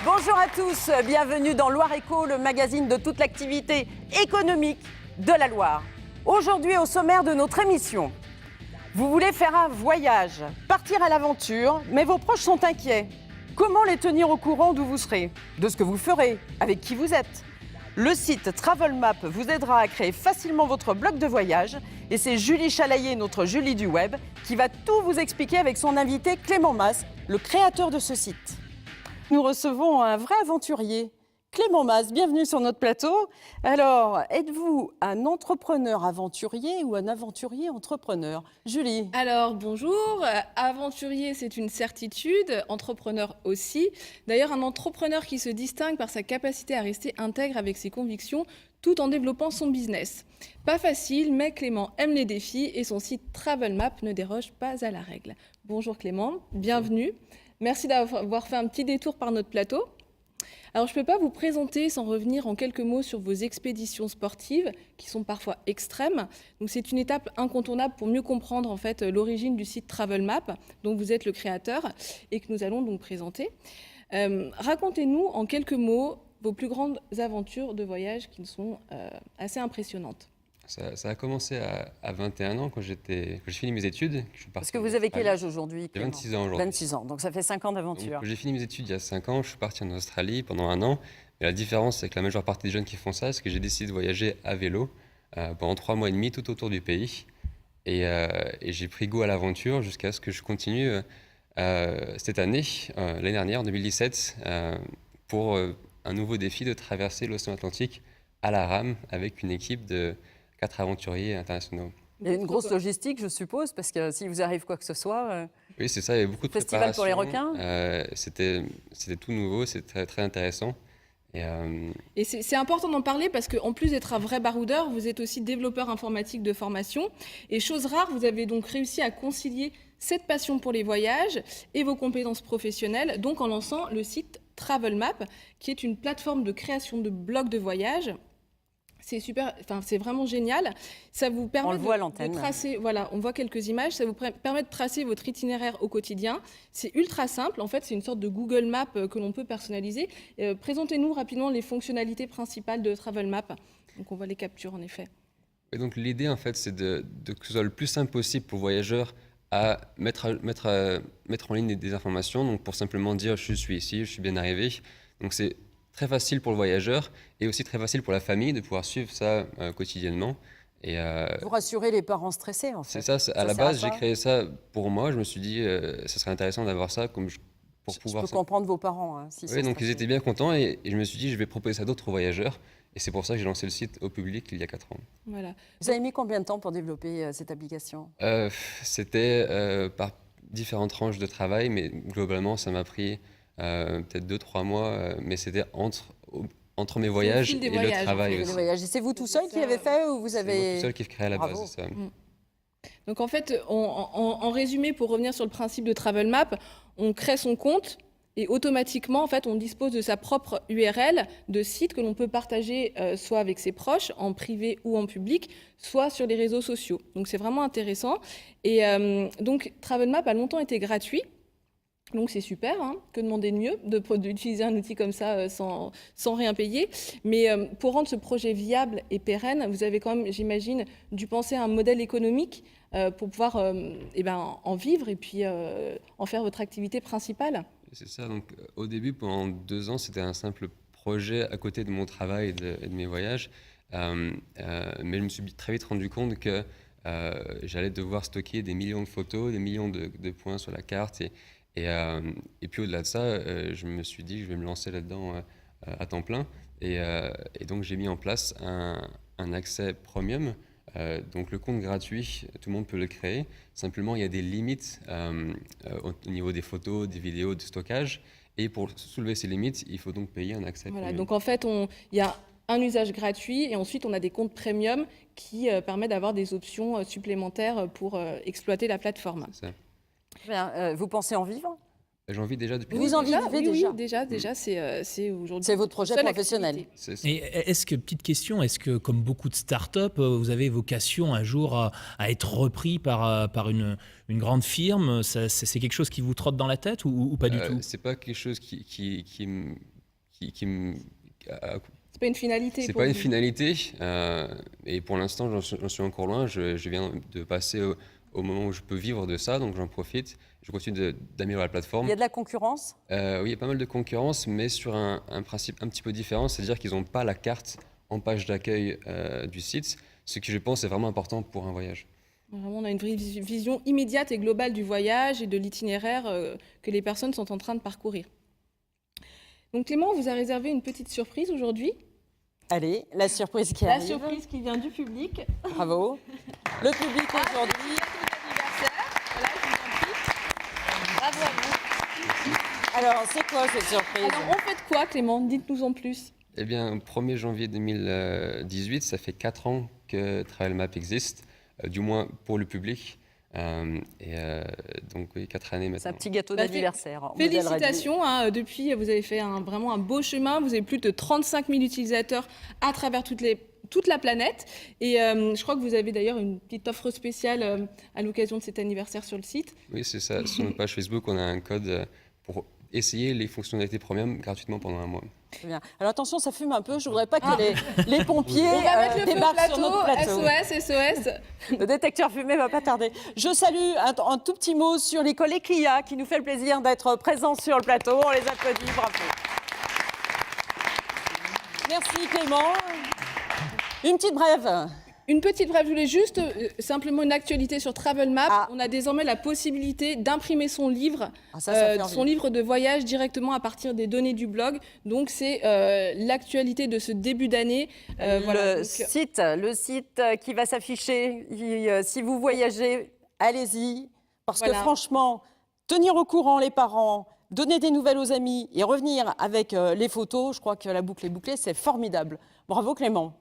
Bonjour à tous, bienvenue dans Loire Éco, le magazine de toute l'activité économique de la Loire. Aujourd'hui, au sommaire de notre émission, vous voulez faire un voyage, partir à l'aventure, mais vos proches sont inquiets. Comment les tenir au courant d'où vous serez, de ce que vous ferez, avec qui vous êtes? Le site Travelmap vous aidera à créer facilement votre blog de voyage et c'est Julie Chalaillé, notre Julie du web, qui va tout vous expliquer avec son invité Clément Mas, le créateur de ce site. Nous recevons un vrai aventurier, Clément Mas, bienvenue sur notre plateau. Alors, êtes-vous un entrepreneur aventurier ou un aventurier entrepreneur? Julie. Alors, bonjour. Aventurier, c'est une certitude. Entrepreneur aussi. D'ailleurs, un entrepreneur qui se distingue par sa capacité à rester intègre avec ses convictions tout en développant son business. Pas facile, mais Clément aime les défis et son site Travelmap ne déroge pas à la règle. Bonjour Clément, bienvenue. Merci d'avoir fait un petit détour par notre plateau. Alors, je ne peux pas vous présenter sans revenir en quelques mots sur vos expéditions sportives, qui sont parfois extrêmes. Donc, c'est une étape incontournable pour mieux comprendre en fait l'origine du site Travelmap, dont vous êtes le créateur et que nous allons donc présenter. Racontez-nous en quelques mots vos plus grandes aventures de voyage qui sont assez impressionnantes. Ça a commencé à 21 ans quand j'ai fini mes études. Parce que vous avez quel âge aujourd'hui? J'ai 26 ans aujourd'hui. 26 ans, donc ça fait 5 ans d'aventure. J'ai fini mes études il y a 5 ans, je suis parti en Australie pendant 1 an. Et la différence, c'est que la majeure partie des jeunes qui font ça, c'est que j'ai décidé de voyager à vélo pendant 3 mois et demi tout autour du pays. Et j'ai pris goût à l'aventure jusqu'à ce que je continue cette année, l'année dernière, en 2017, pour un nouveau défi de traverser l'océan Atlantique à la rame avec une équipe de 4 aventuriers internationaux. Il y a une grosse logistique, je suppose, parce que si vous arrive quoi que ce soit... Oui, c'est ça, il y avait beaucoup de Festival préparation. pour les requins C'était tout nouveau, c'était très, très intéressant. Et c'est important d'en parler parce qu'en plus d'être un vrai baroudeur, vous êtes aussi développeur informatique de formation. Et chose rare, vous avez donc réussi à concilier cette passion pour les voyages et vos compétences professionnelles, donc en lançant le site Travelmap, qui est une plateforme de création de blogs de voyage. C'est super, enfin c'est vraiment génial. Ça vous permet de tracer, voilà, on voit quelques images. Ça vous permet de tracer votre itinéraire au quotidien. C'est ultra simple. En fait, c'est une sorte de Google Maps que l'on peut personnaliser. Présentez-nous rapidement les fonctionnalités principales de Travelmap. Donc on voit les captures en effet. Et donc l'idée en fait, c'est que ce soit le plus simple possible pour voyageurs à mettre en ligne des informations. Donc pour simplement dire je suis ici, je suis bien arrivé. Donc c'est très facile pour le voyageur et aussi très facile pour la famille de pouvoir suivre ça quotidiennement. Et, pour rassurer les parents stressés, en fait. C'est ça, à la base, j'ai créé ça pour moi. Je me suis dit, ce serait intéressant d'avoir ça pour pouvoir... Je peux comprendre vos parents. Hein, si oui, donc ils étaient bien contents et je me suis dit, je vais proposer ça à d'autres voyageurs. Et c'est pour ça que j'ai lancé le site au public il y a 4 ans. Voilà. Vous avez mis combien de temps pour développer cette application? C'était par différentes tranches de travail, mais globalement, ça m'a pris peut-être 2-3 mois, mais c'était entre mes voyages et le travail aussi. Et c'est vous tout seul qui avez fait ou vous avez... C'est moi tout seul qui ai créé à la base, c'est ça. Donc en fait, en résumé, pour revenir sur le principe de Travelmap, on crée son compte et automatiquement, en fait, on dispose de sa propre URL de site que l'on peut partager soit avec ses proches, en privé ou en public, soit sur les réseaux sociaux. Donc c'est vraiment intéressant. Et donc Travelmap a longtemps été gratuit. Donc c'est super, hein, que demander de mieux, d'utiliser un outil comme ça sans rien payer. Mais pour rendre ce projet viable et pérenne, vous avez quand même, j'imagine, dû penser à un modèle économique pour pouvoir en vivre et puis en faire votre activité principale. C'est ça, donc au début, pendant 2 ans, c'était un simple projet à côté de mon travail et de mes voyages. Mais je me suis très vite rendu compte que j'allais devoir stocker des millions de photos, des millions de points sur la carte. Et puis au-delà de ça, je me suis dit que je vais me lancer là-dedans à temps plein. Et donc j'ai mis en place un accès premium. Donc le compte gratuit, tout le monde peut le créer. Simplement, il y a des limites au niveau des photos, des vidéos, du stockage. Et pour soulever ces limites, il faut donc payer un accès premium. Donc en fait, il y a un usage gratuit et ensuite on a des comptes premium qui permettent d'avoir des options supplémentaires pour exploiter la plateforme. C'est ça. Bien, vous pensez en vivre? J'en vis déjà depuis. Vous en vivez déjà? Oui, déjà, c'est aujourd'hui. C'est votre projet seule professionnel. activité. C'est ça. Et est-ce que, petite question, est-ce que comme beaucoup de startups, vous avez vocation un jour à être repris par une grande firme? C'est quelque chose qui vous trotte dans la tête ou pas du tout? C'est pas quelque chose qui me... C'est pas une finalité. C'est pour pas une vous. finalité. Et pour l'instant, j'en suis encore loin. Je viens de passer au moment où je peux vivre de ça, donc j'en profite. Je continue d'améliorer la plateforme. Il y a de la concurrence? Oui, il y a pas mal de concurrence, mais sur un principe un petit peu différent, c'est-à-dire qu'ils n'ont pas la carte en page d'accueil du site, ce qui, je pense, est vraiment important pour un voyage. Vraiment, on a une vraie vision immédiate et globale du voyage et de l'itinéraire que les personnes sont en train de parcourir. Donc Clément, on vous a réservé une petite surprise aujourd'hui. Allez, la surprise qui La arrive. surprise qui vient du public. Bravo. Le public aujourd'hui. Voilà, je vous en prie. Bravo à vous. Alors, c'est quoi cette surprise? Alors, on fait quoi, Clément? Dites-nous en plus. Eh bien, au 1er janvier 2018, ça fait 4 ans que Travel Map existe, du moins pour le public. Donc, oui, 4 années C'est un maintenant. petit gâteau Bah, d'anniversaire. en modèle réduit. Félicitations, hein, depuis, vous avez fait vraiment un beau chemin. Vous avez plus de 35 000 utilisateurs à travers toute la planète. Et je crois que vous avez d'ailleurs une petite offre spéciale à l'occasion de cet anniversaire sur le site. Oui, c'est ça. Sur notre page Facebook, on a un code pour essayer les fonctionnalités premium gratuitement pendant un mois. Très bien. Alors attention, ça fume un peu. Je voudrais pas que les pompiers On va mettre le feu au débarquent sur notre plateau. SOS. Le détecteur fumé va pas tarder. Je salue un tout petit mot sur l'école Eclia qui nous fait le plaisir d'être présent sur le plateau. On les applaudit, bravo. Merci Clément. Une petite brève. Une petite brève, je voulais juste simplement une actualité sur Travel Map. Ah. On a désormais la possibilité d'imprimer son livre, Ah, ça fait envie. son livre de voyage directement à partir des données du blog. Donc c'est l'actualité de ce début d'année. Voilà, Le site qui va s'afficher, si vous voyagez, allez-y. Parce Voilà. que franchement, tenir au courant les parents, donner des nouvelles aux amis et revenir avec les photos, je crois que la boucle est bouclée, c'est formidable. Bravo Clément.